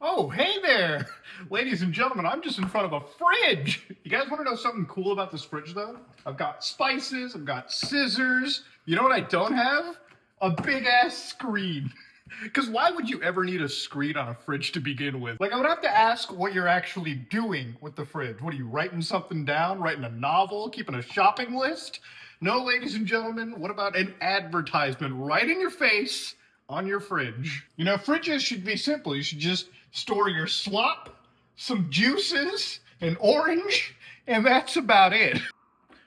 Oh, hey there! Ladies and gentlemen, I'm just in front of a fridge! You guys want to know something cool about this fridge, though? I've got spices, I've got scissors. You know what I don't have? A big-ass screen. Because why would you ever need a screen on a fridge to begin with? Like, I would have to ask what you're actually doing with the fridge. What are you, writing something down? Writing a novel? Keeping a shopping list? No, ladies and gentlemen, what about an advertisement right in your face on your fridge? You know, fridges should be simple. You should just store your slop, some juices, an orange, and that's about it.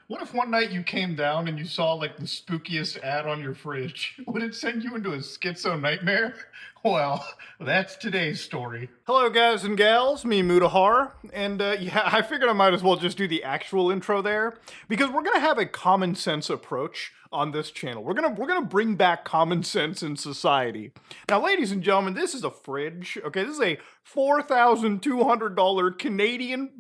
What if one night you came down and you saw like the spookiest ad on your fridge? Would it send you into a schizo nightmare? Well, that's today's story. Hello, guys and gals, me Mutahar, and yeah, I figured I might as well just do the actual intro there because we're gonna have a common sense approach on this channel. We're gonna bring back common sense in society. Now, ladies and gentlemen, this is a fridge. Okay, this is a $4,200 Canadian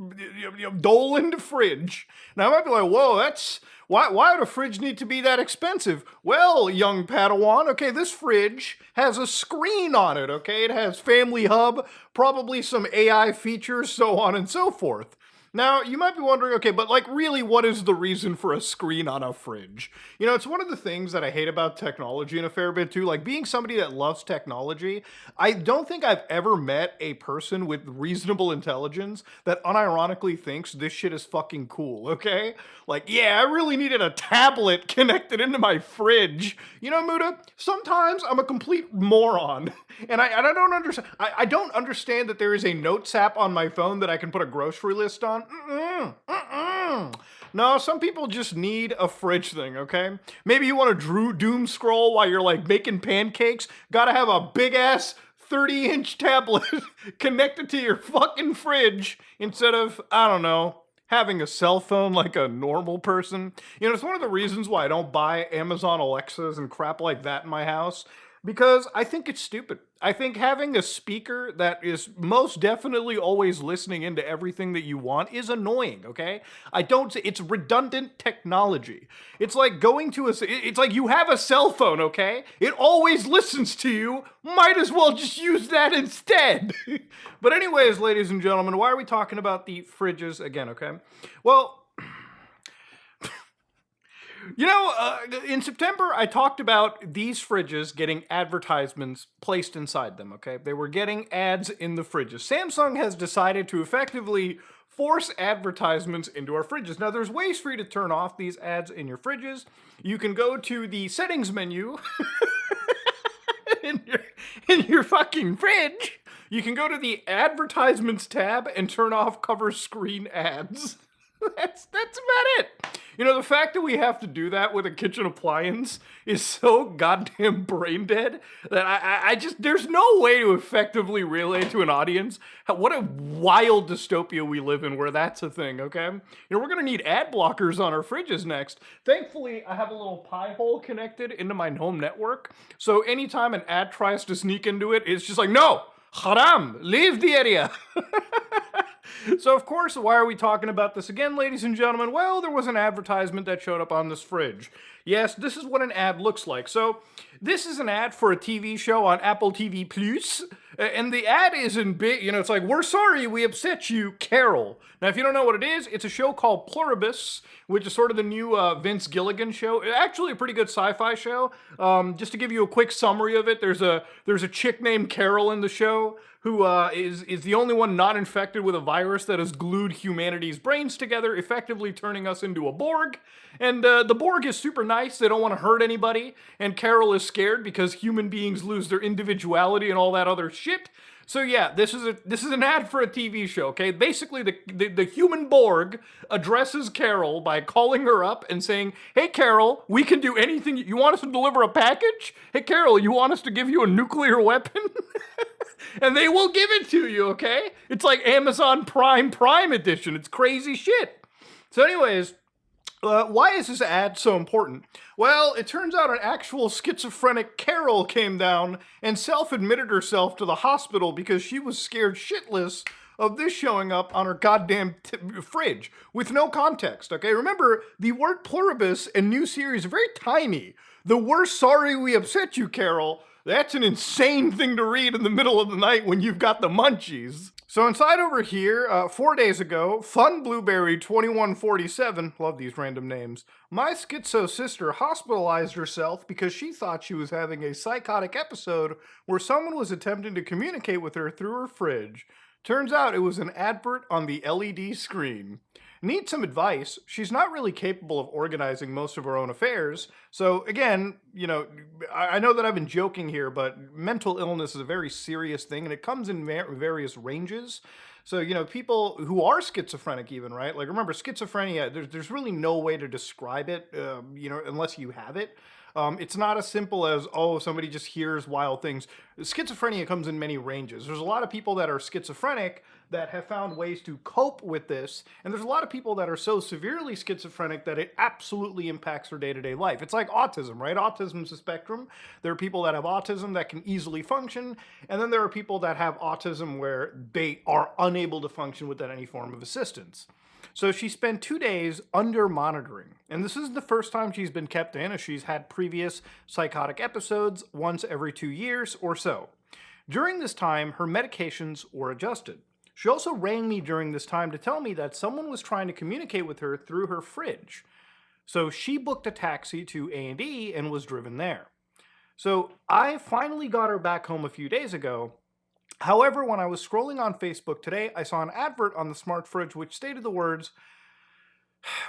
Doland fridge. Now, I might be like, whoa, that's why would a fridge need to be that expensive? Well, young Padawan, okay, this fridge has a screen on it, okay? It has Family Hub, probably some AI features, so on and so forth. Now, you might be wondering, okay, but like really, what is the reason for a screen on a fridge? You know, it's one of the things that I hate about technology in a fair bit too. Like being somebody that loves technology, I don't think I've ever met a person with reasonable intelligence that unironically thinks this shit is fucking cool, okay? Like, yeah, I really needed a tablet connected into my fridge. You know, Muda, sometimes I'm a complete moron. And I don't understand. I don't understand that there is a notes app on my phone that I can put a grocery list on. No, some people just need a fridge thing, okay? Maybe you want to doom scroll while you're like making pancakes. Gotta have a big ass 30-inch tablet connected to your fucking fridge instead of, I don't know, having a cell phone like a normal person. You know, it's one of the reasons why I don't buy Amazon Alexas and crap like that in my house. Because I think it's stupid. I think having a speaker that is most definitely always listening into everything that you want is annoying, okay? It's redundant technology. It's like it's like you have a cell phone, okay? It always listens to you. Might as well just use that instead. But anyways, ladies and gentlemen, why are we talking about the fridges again, okay? Well, you know, in September, I talked about these fridges getting advertisements placed inside them, okay? They were getting ads in the fridges. Samsung has decided to effectively force advertisements into our fridges. Now, there's ways for you to turn off these ads in your fridges. You can go to the settings menu in your fucking fridge. You can go to the advertisements tab and turn off cover screen ads. That's about it. You know, the fact that we have to do that with a kitchen appliance is so goddamn brain dead that I just, there's no way to effectively relay to an audience what a wild dystopia we live in where that's a thing, okay? You know, we're gonna need ad blockers on our fridges next. Thankfully, I have a little pie hole connected into my home network, so anytime an ad tries to sneak into it, it's just like, no, haram, leave the area. So, of course, why are we talking about this again, ladies and gentlemen? Well, there was an advertisement that showed up on this fridge. Yes, this is what an ad looks like. So, this is an ad for a TV show on Apple TV Plus, and the ad is in big, you know, it's like, we're sorry we upset you, Carol. Now, if you don't know what it is, it's a show called Pluribus, which is sort of the new Vince Gilligan show. Actually, a pretty good sci-fi show. Just to give you a quick summary of it, there's a chick named Carol in the show who is the only one not infected with a virus that has glued humanity's brains together, effectively turning us into a Borg. And the Borg is super nice, they don't want to hurt anybody, and Carol is scared because human beings lose their individuality and all that other shit. So yeah, this is an ad for a TV show, okay? Basically, the human Borg addresses Carol by calling her up and saying, hey Carol, we can do anything. You want us to deliver a package? Hey Carol, you want us to give you a nuclear weapon? And they will give it to you, okay? It's like Amazon Prime edition. It's crazy shit. So anyways, why is this ad so important? Well, it turns out an actual schizophrenic Carol came down and self-admitted herself to the hospital because she was scared shitless of this showing up on her goddamn fridge with no context, okay? Remember, the word pluribus and new series are very tiny. The "we're sorry we upset you, Carol" That's an insane thing to read in the middle of the night when you've got the munchies. So inside over here, 4 days ago, Fun Blueberry 2147, love these random names, my schizo sister hospitalized herself because she thought she was having a psychotic episode where someone was attempting to communicate with her through her fridge. Turns out it was an advert on the LED screen. Needs some advice. She's not really capable of organizing most of her own affairs. So again, I know that I've been joking here, but mental illness is a very serious thing, and it comes in various ranges. So, people who are schizophrenic even, right? Like, remember, schizophrenia, there's really no way to describe it, unless you have it. It's not as simple as, oh, somebody just hears wild things. Schizophrenia comes in many ranges. There's a lot of people that are schizophrenic that have found ways to cope with this, and there's a lot of people that are so severely schizophrenic that it absolutely impacts their day-to-day life. It's like autism, right? Autism is a spectrum. There are people that have autism that can easily function, and then there are people that have autism where they are unable to function without any form of assistance. So she spent 2 days under monitoring. And this isn't the first time she's been kept in, as she's had previous psychotic episodes once every 2 years or so. During this time, her medications were adjusted. She also rang me during this time to tell me that someone was trying to communicate with her through her fridge. So she booked a taxi to A&E and was driven there. So I finally got her back home a few days ago. However, when I was scrolling on Facebook today, I saw an advert on the smart fridge which stated the words,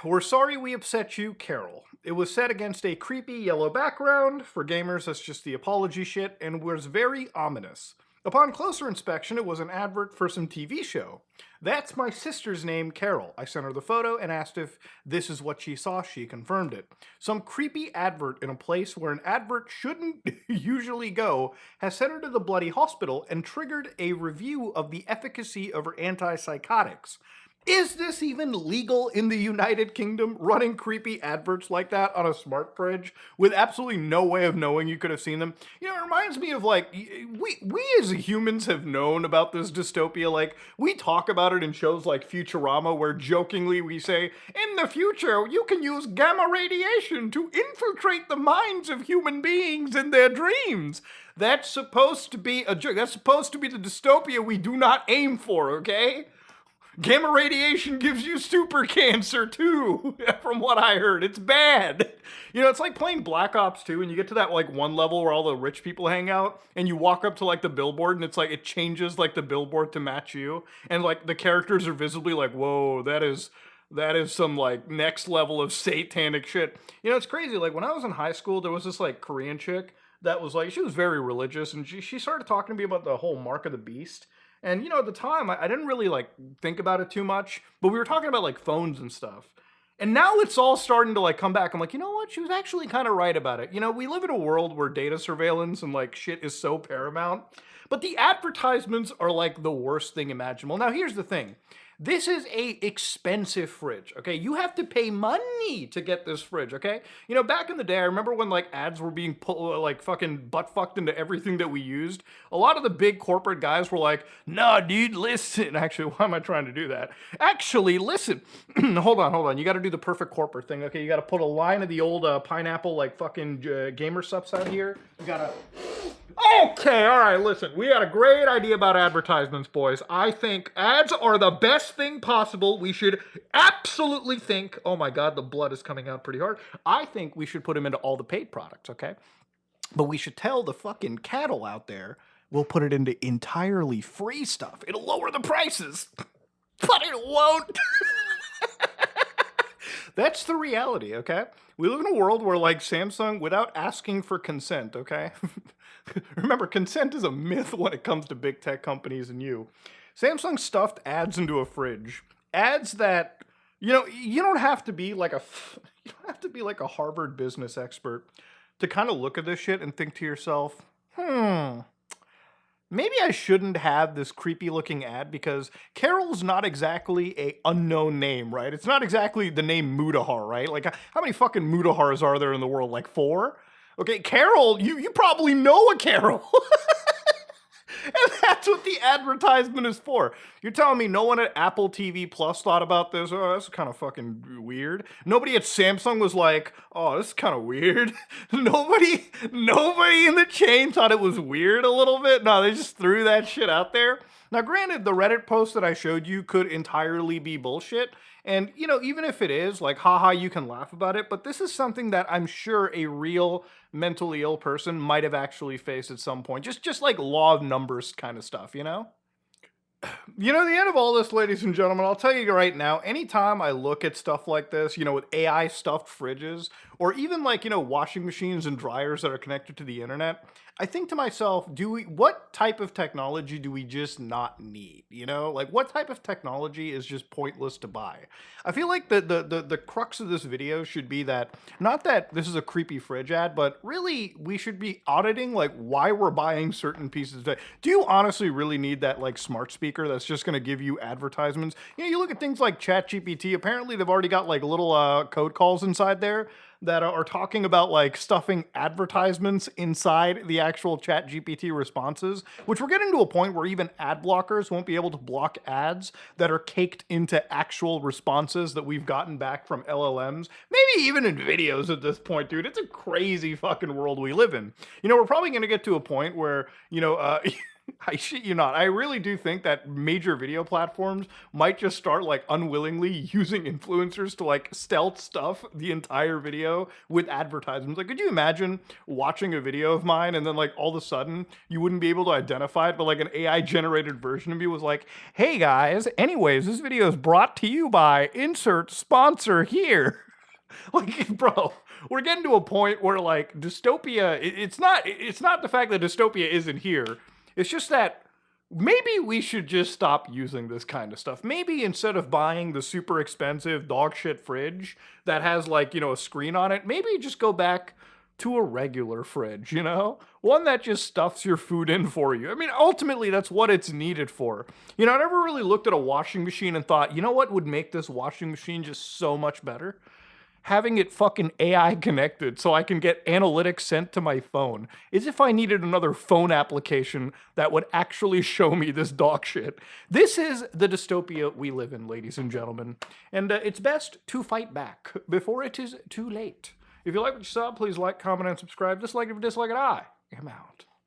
"We're sorry we upset you, Carol." It was set against a creepy yellow background. For gamers, that's just the apology shit, and was very ominous. Upon closer inspection, it was an advert for some TV show. That's my sister's name, Carol. I sent her the photo and asked if this is what she saw. She confirmed it. Some creepy advert in a place where an advert shouldn't usually go has sent her to the bloody hospital and triggered a review of the efficacy of her antipsychotics. Is this even legal in the United Kingdom, running creepy adverts like that on a smart fridge with absolutely no way of knowing you could have seen them? It reminds me of, like, we as humans have known about this dystopia. Like, we talk about it in shows like Futurama, where jokingly we say, in the future, you can use gamma radiation to infiltrate the minds of human beings in their dreams. That's supposed to be a joke. That's supposed to be the dystopia we do not aim for, okay? Gamma radiation gives you super cancer too, from what I heard. It's bad. It's like playing Black Ops 2 and you get to that like one level where all the rich people hang out and you walk up to like the billboard and it's like it changes like the billboard to match you, and like the characters are visibly like, whoa, that is some like next level of satanic shit. It's crazy. Like when I was in high school, there was this like Korean chick that was like, she was very religious, and she started talking to me about the whole Mark of the Beast. And, at the time, I didn't really, like, think about it too much, but we were talking about, like, phones and stuff. And now it's all starting to, like, come back. I'm like, you know what? She was actually kind of right about it. We live in a world where data surveillance and, like, shit is so paramount. But the advertisements are, like, the worst thing imaginable. Now, here's the thing. This is a expensive fridge, okay? You have to pay money to get this fridge, okay? Back in the day, I remember when, like, ads were being like, fucking butt-fucked into everything that we used. A lot of the big corporate guys were like, nah, dude, listen. Actually, why am I trying to do that? Actually, listen. Hold on. You gotta do the perfect corporate thing, okay? You gotta put a line of the old pineapple, like, fucking gamer subs out here. You gotta... Okay, all right, listen. We had a great idea about advertisements, boys. I think ads are the best thing possible. We should absolutely think, oh my God, the blood is coming out pretty hard. I think we should put them into all the paid products, okay? But we should tell the fucking cattle out there, we'll put it into entirely free stuff. It'll lower the prices, but it won't. That's the reality, okay? We live in a world where, like, Samsung, without asking for consent, okay? Remember, consent is a myth when it comes to big tech companies and you. Samsung stuffed ads into a fridge. Ads that, you don't have to be like a Harvard business expert to kind of look at this shit and think to yourself, maybe I shouldn't have this creepy looking ad, because Carol's not exactly a unknown name, right? It's not exactly the name Mudahar, right? Like, how many fucking Mudahars are there in the world? Like 4? Okay, Carol, you probably know a Carol. And that's what the advertisement is for. You're telling me no one at Apple TV Plus thought about this? Oh, that's kind of fucking weird. Nobody at Samsung was like, oh, this is kind of weird. Nobody in the chain thought it was weird a little bit. No, they just threw that shit out there. Now, granted, the Reddit post that I showed you could entirely be bullshit. And, even if it is, like, haha, you can laugh about it, but this is something that I'm sure a real mentally ill person might have actually faced at some point. Just like law of numbers kind of stuff, you know? The end of all this, ladies and gentlemen, I'll tell you right now, anytime I look at stuff like this, with AI stuffed fridges, or even like, washing machines and dryers that are connected to the internet, I think to myself, what type of technology do we just not need? Like what type of technology is just pointless to buy? I feel like the crux of this video should be that, not that this is a creepy fridge ad, but really we should be auditing like why we're buying certain pieces of tech. Do you honestly really need that like smart speaker that's just going to give you advertisements? You look at things like ChatGPT, apparently they've already got like little code calls inside there that are talking about like stuffing advertisements inside the actual ChatGPT responses, which we're getting to a point where even ad blockers won't be able to block ads that are caked into actual responses that we've gotten back from LLMs, maybe even in videos at this point, dude. It's a crazy fucking world we live in. We're probably going to get to a point where, I shit you not. I really do think that major video platforms might just start like unwillingly using influencers to like stealth stuff the entire video with advertisements. Like, could you imagine watching a video of mine and then like all of a sudden you wouldn't be able to identify it, but like an AI generated version of me was like, hey guys, anyways, this video is brought to you by insert sponsor here. Like, bro, we're getting to a point where like dystopia, it's not the fact that dystopia isn't here. It's just that maybe we should just stop using this kind of stuff. Maybe instead of buying the super expensive dog shit fridge that has like, a screen on it, maybe just go back to a regular fridge, One that just stuffs your food in for you. I mean, ultimately, that's what it's needed for. I never really looked at a washing machine and thought, what would make this washing machine just so much better? Having it fucking AI connected so I can get analytics sent to my phone, as if I needed another phone application that would actually show me this dog shit. This is the dystopia we live in, ladies and gentlemen. And it's best to fight back before it is too late. If you like what you saw, please like, comment, and subscribe. Dislike it if you dislike it. I am out.